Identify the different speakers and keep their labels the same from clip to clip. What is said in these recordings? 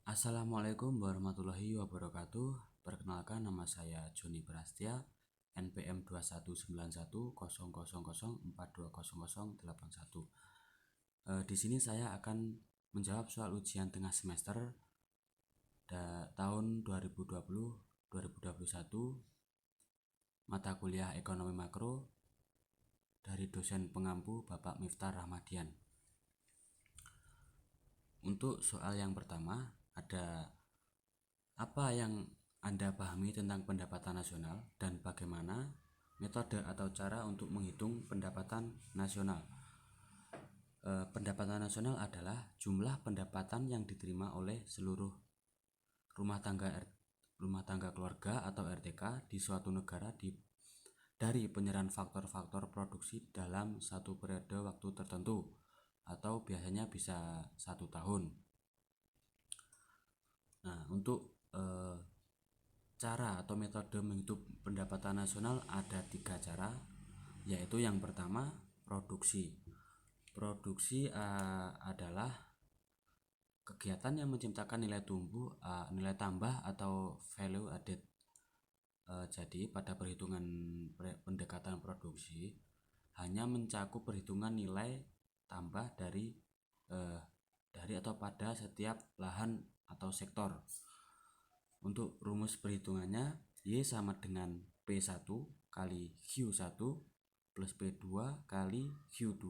Speaker 1: Assalamualaikum warahmatullahi wabarakatuh. Perkenalkan, nama saya Joni Prastia, NPM 21910000420081. Di sini saya akan menjawab soal ujian tengah semester tahun 2020-2021 mata kuliah Ekonomi Makro dari dosen pengampu Bapak Miftah Rahmadian. Untuk soal yang pertama, ada apa yang Anda pahami tentang pendapatan nasional dan bagaimana metode atau cara untuk menghitung pendapatan nasional? Pendapatan nasional adalah jumlah pendapatan yang diterima oleh seluruh rumah tangga keluarga atau RTK di suatu negara dari penyerahan faktor-faktor produksi dalam satu periode waktu tertentu, atau biasanya bisa 1 tahun. Nah, untuk cara atau metode menghitung pendapatan nasional ada 3 cara, yaitu yang pertama produksi. Produksi adalah kegiatan yang menciptakan nilai tambah atau value added. Jadi pada perhitungan pendekatan produksi hanya mencakup perhitungan nilai tambah dari atau pada setiap lahan atau sektor. Untuk rumus perhitungannya, Y sama dengan P1 kali Q1 plus P2 kali Q2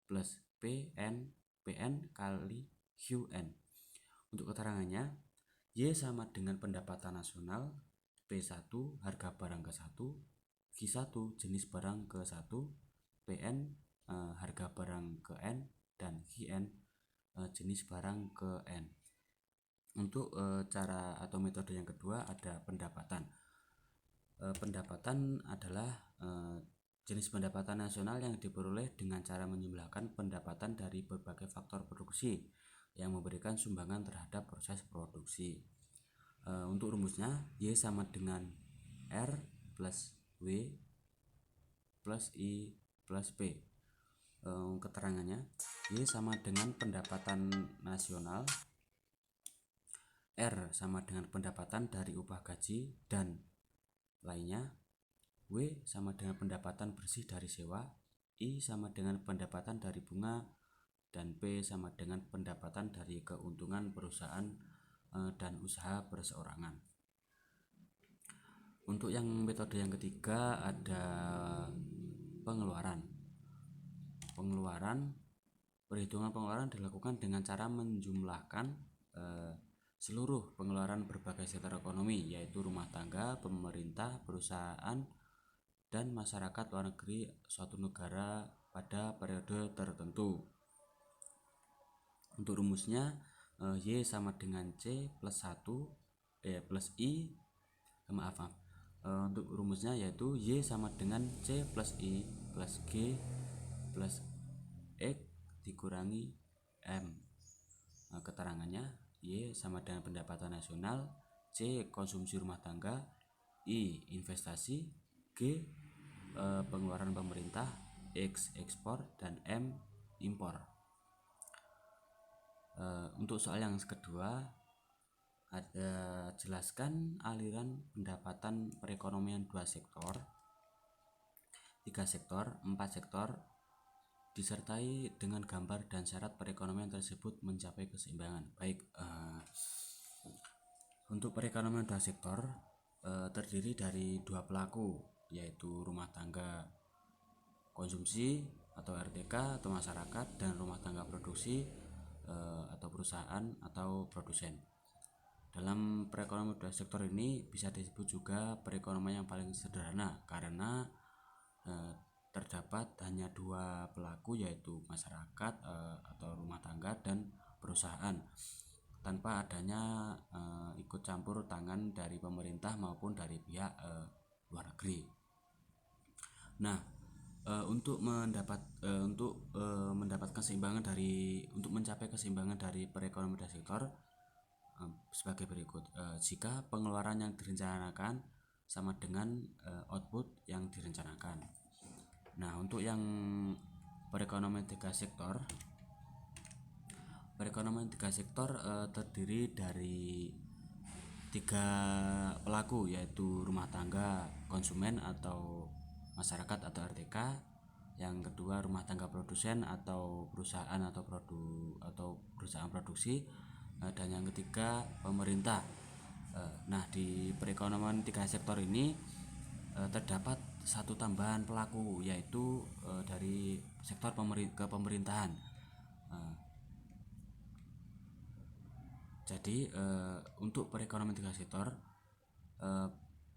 Speaker 1: plus PN kali Qn. Untuk keterangannya, Y sama dengan pendapatan nasional, P1 harga barang ke-1, Q1 jenis barang ke-1, PN harga barang ke-N, dan Qn jenis barang ke-N. Untuk cara atau metode yang kedua ada pendapatan. Pendapatan adalah jenis pendapatan nasional yang diperoleh dengan cara menjumlahkan pendapatan dari berbagai faktor produksi yang memberikan sumbangan terhadap proses produksi. Untuk rumusnya, Y sama dengan R plus W plus I plus P. Keterangannya, Y sama dengan pendapatan nasional, R sama dengan pendapatan dari upah gaji dan lainnya, W sama dengan pendapatan bersih dari sewa, I sama dengan pendapatan dari bunga, dan P sama dengan pendapatan dari keuntungan perusahaan dan usaha perseorangan. Untuk yang metode yang ketiga ada pengeluaran. Perhitungan pengeluaran dilakukan dengan cara menjumlahkan seluruh pengeluaran berbagai sektor ekonomi, yaitu rumah tangga, pemerintah, perusahaan, dan masyarakat luar negeri suatu negara pada periode tertentu. Untuk rumusnya, Y sama dengan C plus 1 plus I untuk rumusnya yaitu Y sama dengan C plus I plus G plus X dikurangi M. Keterangannya, Y sama dengan pendapatan nasional, C konsumsi rumah tangga, I investasi, G pengeluaran pemerintah, X ekspor, dan M impor. Untuk soal yang kedua ada jelaskan aliran pendapatan perekonomian 2 sektor, 3 sektor, 4 sektor, disertai dengan gambar dan syarat perekonomian tersebut mencapai keseimbangan. Baik, untuk perekonomian 2 sektor terdiri dari 2 pelaku, yaitu rumah tangga konsumsi atau RTK atau masyarakat, dan rumah tangga produksi atau perusahaan atau produsen. Dalam perekonomian 2 sektor ini bisa disebut juga perekonomian yang paling sederhana karena terdapat hanya 2 pelaku, yaitu masyarakat atau rumah tangga dan perusahaan, tanpa adanya ikut campur tangan dari pemerintah maupun dari pihak luar negeri. Nah, untuk mencapai keseimbangan dari perekonomian 2 sektor sebagai berikut. Jika pengeluaran yang direncanakan sama dengan output yang direncanakan. Nah, untuk yang perekonomian 3 sektor, Perekonomian tiga sektor terdiri dari tiga pelaku, yaitu rumah tangga, konsumen atau masyarakat atau RTK. Yang kedua rumah tangga produsen atau perusahaan atau perusahaan produksi, dan yang ketiga pemerintah. Nah, di perekonomian tiga sektor ini terdapat satu tambahan pelaku, yaitu dari sektor kepemerintahan. Jadi untuk perekonomian tiga sektor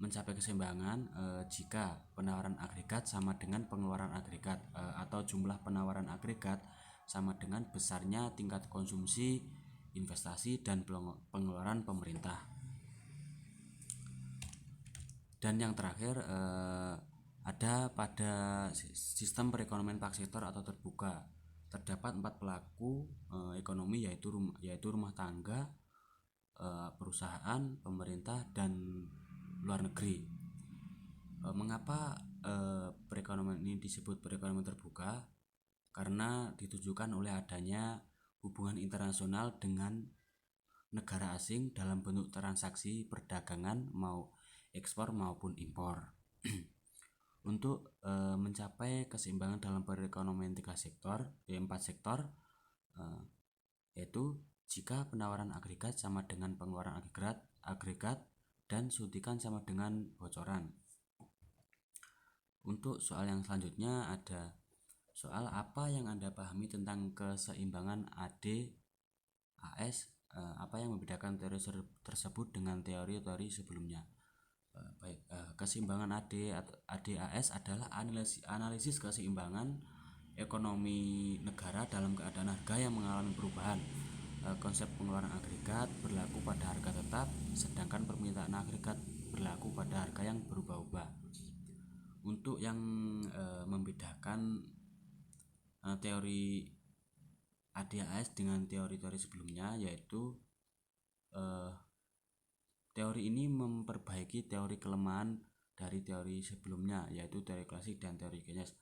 Speaker 1: mencapai keseimbangan jika penawaran agregat sama dengan pengeluaran agregat, atau jumlah penawaran agregat sama dengan besarnya tingkat konsumsi, investasi, dan pengeluaran pemerintah. Dan yang terakhir ada pada sistem perekonomian pak sektor atau terbuka terdapat 4 pelaku ekonomi, yaitu rumah tangga, perusahaan, pemerintah, dan luar negeri. Mengapa perekonomian ini disebut perekonomian terbuka? Karena ditujukan oleh adanya hubungan internasional dengan negara asing dalam bentuk transaksi perdagangan, mau ekspor maupun impor. Untuk mencapai keseimbangan dalam perekonomian tiga sektor, 4 sektor, yaitu jika penawaran agregat sama dengan pengeluaran agregat dan suntikan sama dengan bocoran. Untuk soal yang selanjutnya ada soal apa yang Anda pahami tentang keseimbangan AD/AS, apa yang membedakan teori tersebut dengan teori-teori sebelumnya. Keseimbangan AD/AS adalah analisis keseimbangan ekonomi negara dalam keadaan harga yang mengalami perubahan. Konsep pengeluaran agregat berlaku pada harga tetap, sedangkan permintaan agregat berlaku pada harga yang berubah-ubah. Untuk yang membedakan teori AD/AS dengan teori-teori sebelumnya, yaitu teori ini memperbaiki teori kelemahan dari teori sebelumnya, yaitu teori klasik dan teori Keynes.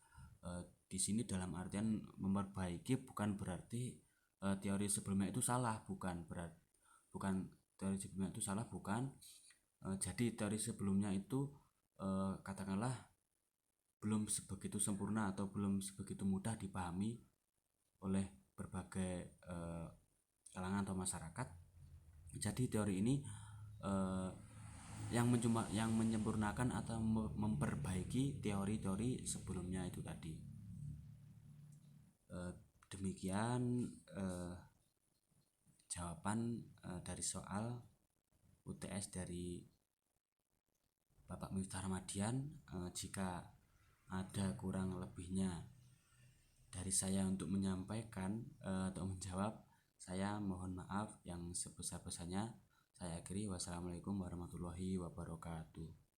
Speaker 1: Di sini dalam artian memperbaiki bukan berarti teori sebelumnya itu salah, bukan teori sebelumnya itu salah, bukan. Jadi teori sebelumnya itu katakanlah belum sebegitu sempurna atau belum sebegitu mudah dipahami oleh berbagai kalangan atau masyarakat. Jadi teori ini yang menyempurnakan atau memperbaiki teori-teori sebelumnya itu tadi. Demikian jawaban dari soal UTS dari Bapak Miftah Rahmadian. Jika ada kurang lebihnya dari saya untuk menyampaikan atau menjawab, saya mohon maaf yang sebesar-besarnya. Saya akhiri. Wassalamualaikum warahmatullahi wabarakatuh.